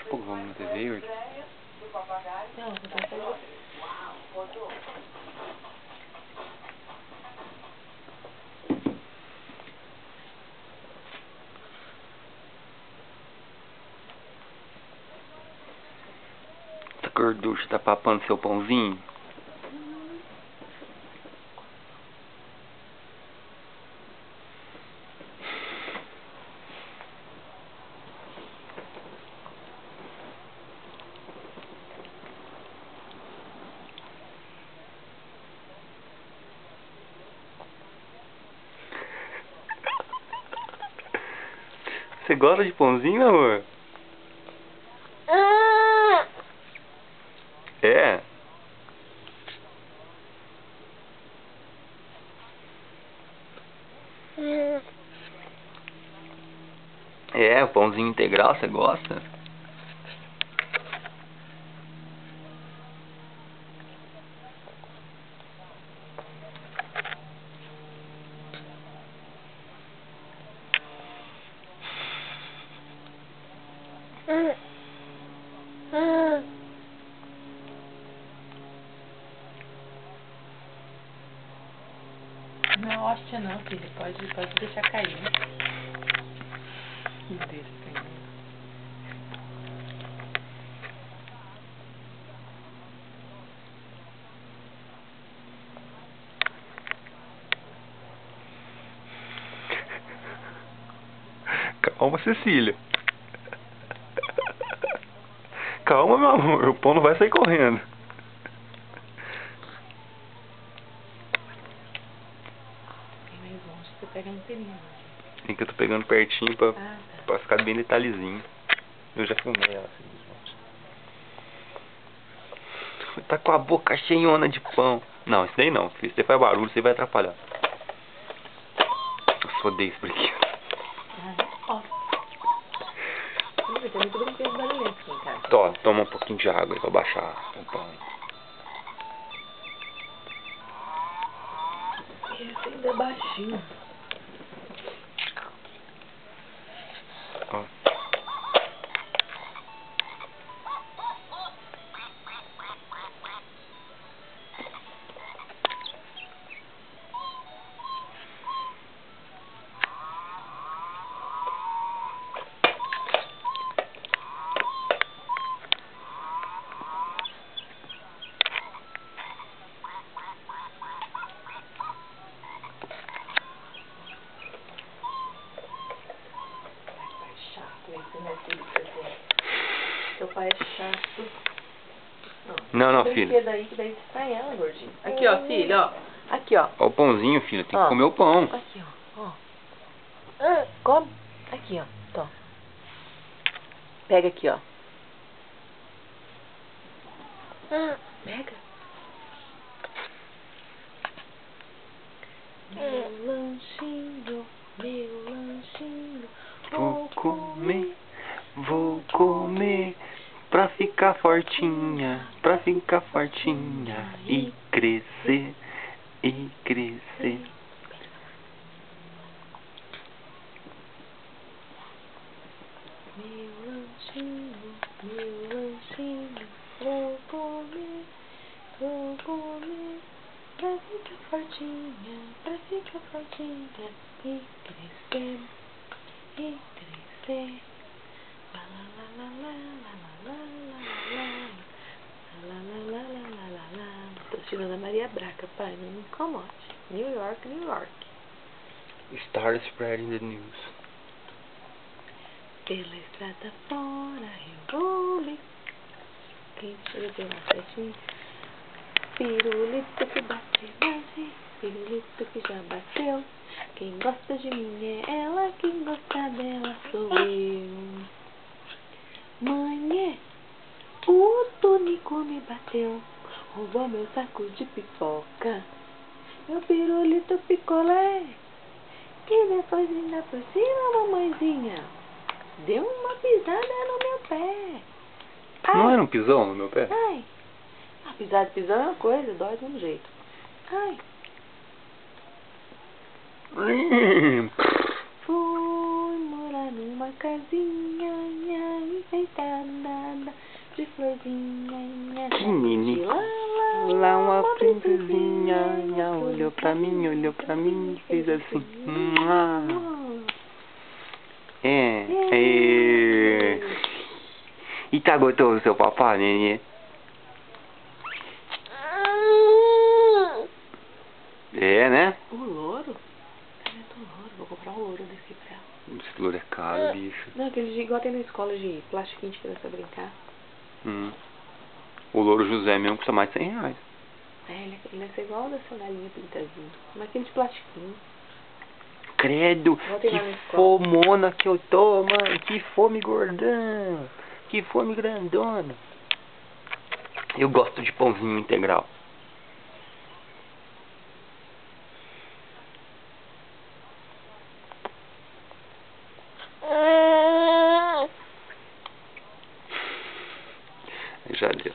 Pô, vamos na TV, Yuri. Não, vou tentar você. Essa gorducha tá papando seu pãozinho? Você gosta de pãozinho, amor? É? É, o pãozinho integral, você gosta? Não, hóstia não, filho. Pode deixar cair. Deixa cair. Calma, Cecília. Calma, meu amor. O pão não vai sair correndo. Tem mais longe, você pega no pelinho. Tem que eu tô pegando pertinho pra ficar bem detalhezinho. Eu já filmei ela. Tá com a boca cheiona de pão. Não, isso daí não. Se você faz barulho, você vai atrapalhar. Eu odeio esse brinquedo. Ó. Tem muito brinquedo barulhento aqui em casa. Toma um pouquinho de água aí pra baixar o pão. Esse ainda é baixinho. Ó. Seu pai é chato. Não, Tem filho. brinquedo aí que daí sai ela, gordinho. Aqui, ó, filho, ó. Aqui, ó. Ó o pãozinho, filho. Tem que comer o pão. Aqui, ó. Come. Aqui, ó. Tó. Pega aqui, ó. Pega. Meu lanchinho, meu lanchinho. Vou comer pra ficar fortinha e crescer, e crescer. Meu lanchinho, vou comer pra ficar fortinha e crescer, e crescer. La la la la la la la la la la la la la la. Tô tirando a Maria Braga, pai, não me incomode. New York, New York. Start spreading the news. Pela estrada fora eu vou ler. Quem tira pela certinho. Pirulito que bate mais, pirulito que já bateu. Quem gosta de mim é ela, quem gosta dela sou eu. Mãe, o Tonico me bateu, roubou meu saco de pipoca, meu pirulito picolé. E depois ainda por cima, mamãezinha, deu uma pisada no meu pé. Ai. Não era um pisão no meu pé? Ai. Ah, pisão é uma coisa, dói de um jeito. Ai. Fui morar numa casinha, nha, nha. enfeitada de florzinha. Que menino. Lá uma princesinha olhou pra mim e fez assim. É. E tá gostoso o seu papai, nenê? É, né? O louro? Cadê o louro? Vou comprar um louro desse pra ela. Esse louro é caro, bicho. Não, aquele de igual tem na escola de plastiquinho de criança brincar. O louro José mesmo custa mais de 100 reais. É, ele deve ser igual o da sua galinha pintadinha. Mas aquele de plastiquinho. Credo, que fomona que eu tô, mano. Que fome gordão. Que fome grandona. Eu gosto de pãozinho integral. Já deu.